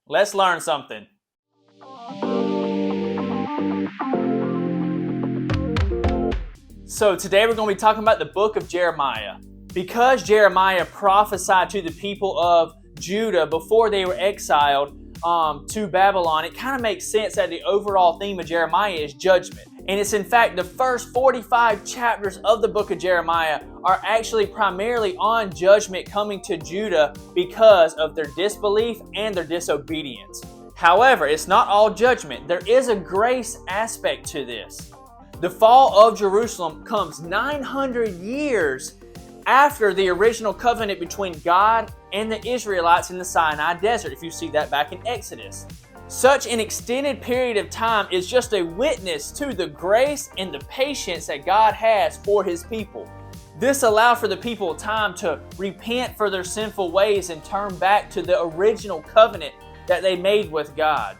Let's learn something. So today we're going to be talking about the book of Jeremiah. Because Jeremiah prophesied to the people of Judah before they were exiled to Babylon, it kind of makes sense that the overall theme of Jeremiah is judgment. And it's in fact the first 45 chapters of the book of Jeremiah are actually primarily on judgment coming to Judah because of their disbelief and their disobedience. However, it's not all judgment. There is a grace aspect to this. The fall of Jerusalem comes 900 years after the original covenant between God and the Israelites in the Sinai desert, if you see that back in Exodus. Such an extended period of time is just a witness to the grace and the patience that God has for His people. This allowed for the people time to repent for their sinful ways and turn back to the original covenant that they made with God.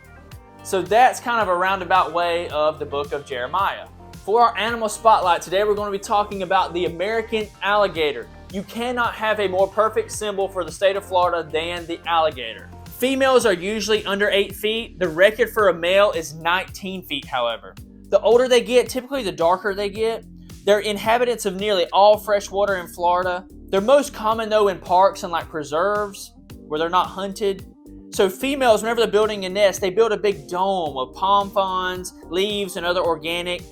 So that's kind of a roundabout way of the book of Jeremiah. For our animal spotlight, today we're going to be talking about the American alligator. You cannot have a more perfect symbol for the state of Florida than the alligator. Females are usually under 8 feet. The record for a male is 19 feet, however. The older they get, typically the darker they get. They're inhabitants of nearly all freshwater in Florida. They're most common though in parks and like preserves where they're not hunted. So females, whenever they're building a nest, they build a big dome of palm fronds, leaves, and other organic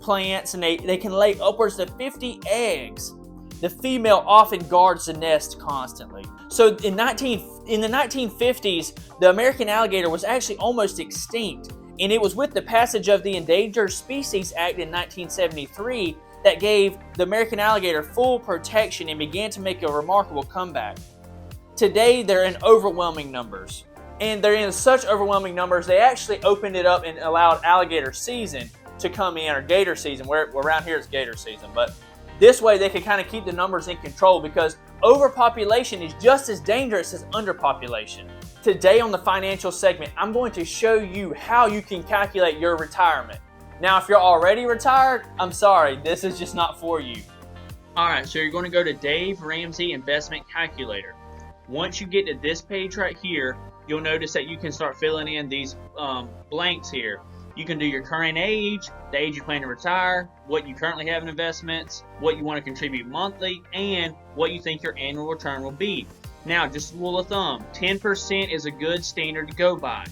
plants, and they can lay upwards to 50 eggs. The female often guards the nest constantly. So in the 1950s, the American alligator was actually almost extinct, and it was with the passage of the Endangered Species Act in 1973 that gave the American alligator full protection and began to make a remarkable comeback. Today, they're in overwhelming numbers. And they're in such overwhelming numbers, they actually opened it up and allowed alligator season to come in, or gator season, where around here it's gator season. But this way they can kind of keep the numbers in control, because overpopulation is just as dangerous as underpopulation. Today on the financial segment, I'm going to show you how you can calculate your retirement. Now, if you're already retired, I'm sorry, this is just not for you. Alright, so you're going to go to Dave Ramsey Investment Calculator. Once you get to this page right here, you'll notice that you can start filling in these blanks here. You can do your current age, the age you plan to retire, what you currently have in investments, what you want to contribute monthly, and what you think your annual return will be. Now, just a rule of thumb, 10% is a good standard to go by.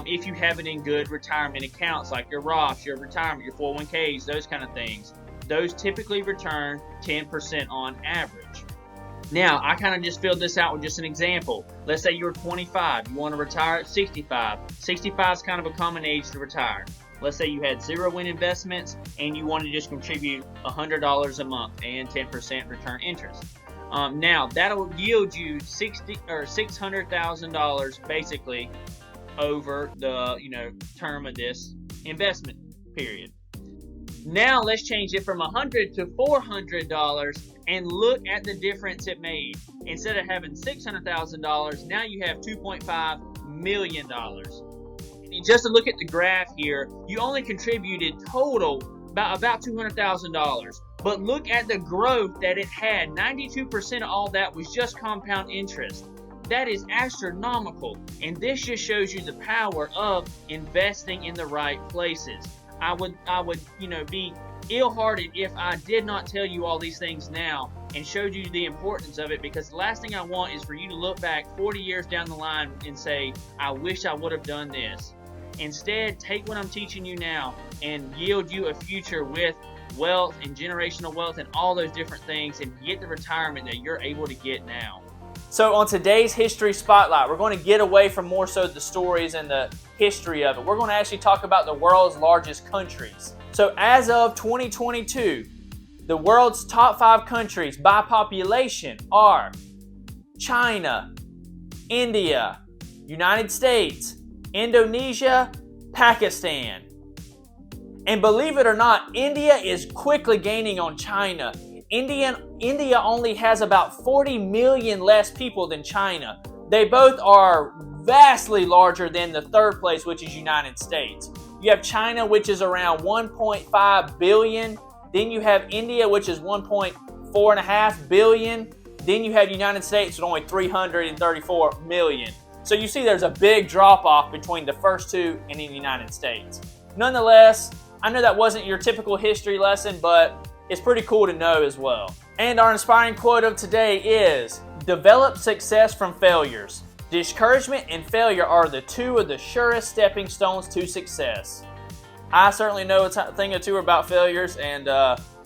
If you have it in good retirement accounts like your Roths, your retirement, your 401ks, those kind of things, those typically return 10% on average. Now, I kind of just filled this out with just an example. Let's say you're 25, you want to retire at 65. 65 is kind of a common age to retire. Let's say you had zero in investments and you want to just contribute $100 a month and 10% return interest. Now, that'll yield you $600,000 basically over the term of this investment period. Now let's change it from $100 to $400 and look at the difference it made. Instead of having $600,000, now you have $2.5 million. And just to look at the graph here, you only contributed total about $200,000. But look at the growth that it had. 92% of all that was just compound interest. That is astronomical. And this just shows you the power of investing in the right places. I would be ill-hearted if I did not tell you all these things now and showed you the importance of it, because the last thing I want is for you to look back 40 years down the line and say, I wish I would have done this. Instead, take what I'm teaching you now and yield you a future with wealth and generational wealth and all those different things, and get the retirement that you're able to get now. So on today's History Spotlight, we're going to get away from more so the stories and the history of it. We're going to actually talk about the world's largest countries. So as of 2022, the world's top 5 countries by population are China, India, United States, Indonesia, Pakistan. And believe it or not, India is quickly gaining on China. India only has about 40 million less people than China. They both are vastly larger than the third place, which is United States. You have China, which is around 1.5 billion. Then you have India, which is 1.45 billion. Then you have United States with only 334 million. So you see there's a big drop-off between the first two and in the United States. Nonetheless, I know that wasn't your typical history lesson, but it's pretty cool to know as well. And our inspiring quote of today is, develop success from failures. Discouragement and failure are the two of the surest stepping stones to success. I certainly know a thing or two about failures, and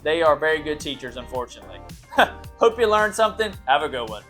they are very good teachers, unfortunately. Hope you learned something. Have a good one.